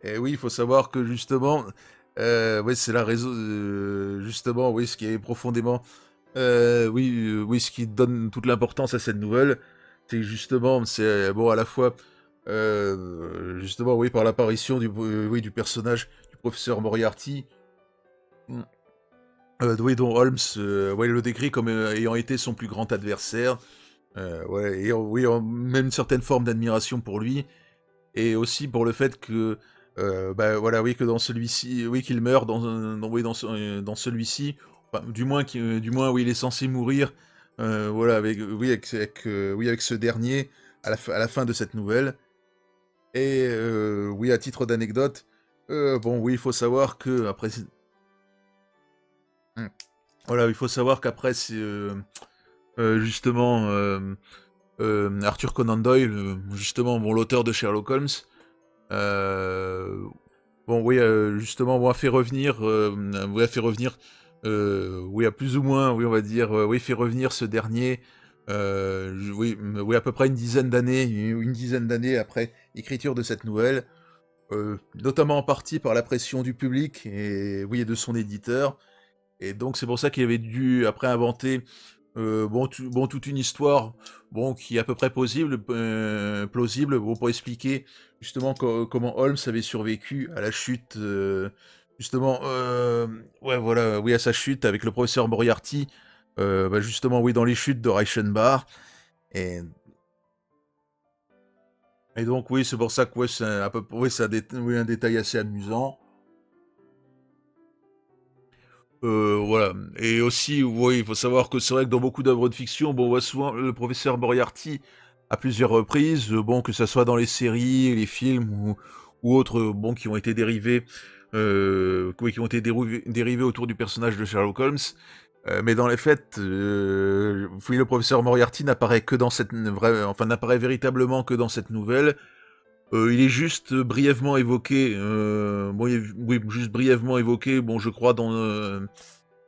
Et oui, il faut savoir que justement, oui, c'est la raison, justement, oui, ce qui est profondément, oui, ce qui donne toute l'importance à cette nouvelle, c'est que justement, c'est bon à la fois, justement, oui, par l'apparition oui, du personnage du professeur Moriarty, mm, oui, dont Holmes, ouais, le décrit comme ayant été son plus grand adversaire, ouais, et oui, même une certaine forme d'admiration pour lui. Et aussi pour le fait que, bah, voilà, oui, que dans celui-ci, oui, qu'il meurt oui, dans celui-ci, enfin, du moins, oui, il est censé mourir, voilà, oui, avec ce dernier, à la fin de cette nouvelle. Et oui, à titre d'anecdote, bon, oui, il faut savoir que après, mmh, voilà, il faut savoir qu'après, c'est, justement, Arthur Conan Doyle, justement, bon, l'auteur de Sherlock Holmes, heu bon, oui, justement, on a fait revenir, oui, a fait revenir, oui, à plus ou moins, oui, on va dire, oui, fait revenir ce dernier, oui, oui, à peu près une dizaine d'années après l'écriture de cette nouvelle, notamment en partie par la pression du public et oui, et de son éditeur. Et donc c'est pour ça qu'il avait dû après inventer, bon, toute une histoire, bon, qui est à peu près plausible, bon, pour expliquer justement comment Holmes avait survécu à la chute, justement, ouais, voilà, oui, à sa chute avec le professeur Moriarty, bah, justement, oui, dans les chutes de Reichenbach. Et, et donc, oui, c'est pour ça que, ouais, oui, oui, un détail assez amusant. Voilà. Et aussi, oui, il faut savoir que c'est vrai que dans beaucoup d'œuvres de fiction, bon, on voit souvent le professeur Moriarty à plusieurs reprises, bon, que ça soit dans les séries, les films ou autres, bon, qui ont été dérivés, oui, qui ont été dérivés autour du personnage de Sherlock Holmes. Mais dans les faits, oui, le professeur Moriarty n'apparaît que dans cette enfin, n'apparaît véritablement que dans cette nouvelle. Il est juste brièvement évoqué, bon, oui, juste brièvement évoqué, bon, je crois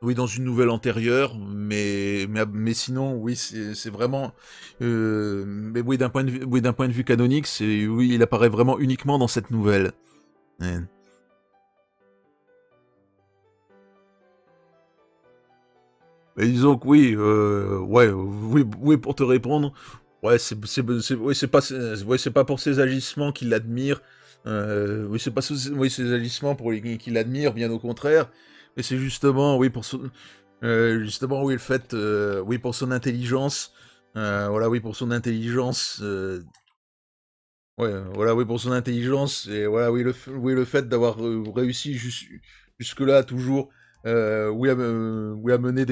oui, dans une nouvelle antérieure, mais sinon, oui, c'est vraiment, mais oui, d'un point de vue canonique, oui, il apparaît vraiment uniquement dans cette nouvelle. Ouais. Mais disons que oui, ouais, oui, oui, pour te répondre, ouais, oui, ouais, c'est pas pour ses agissements qu'il l'admire, oui, c'est pas oui, ses agissements qu'il admire, bien au contraire, mais c'est justement, oui, justement, oui, le fait, oui, pour son intelligence, voilà, oui, pour son intelligence, ouais, voilà, oui, pour son intelligence et voilà, oui, oui, le fait d'avoir, réussi jusque-là toujours, oui, à mener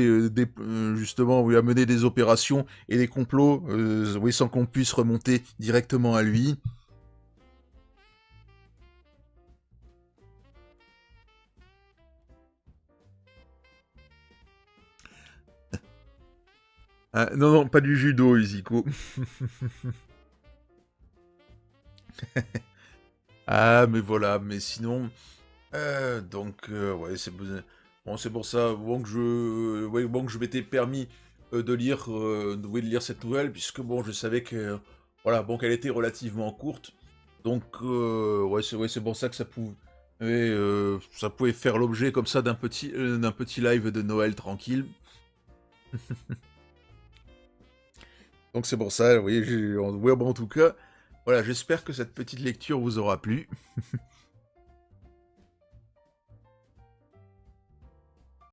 justement, oui, à mener des opérations et des complots, oui, sans qu'on puisse remonter directement à lui. Ah, non, non, pas du judo, Iziko. Ah, mais voilà, mais sinon, donc, ouais, bon, c'est pour ça, bon, ouais, bon, que je m'étais permis de lire, oui, de lire cette nouvelle, puisque bon, je savais que, voilà, bon, qu'elle était relativement courte. Donc, ouais, c'est pour ça que ça pouvait faire l'objet comme ça d'un petit live de Noël tranquille. Donc c'est pour ça, oui, ouais, bon, en tout cas, voilà, j'espère que cette petite lecture vous aura plu.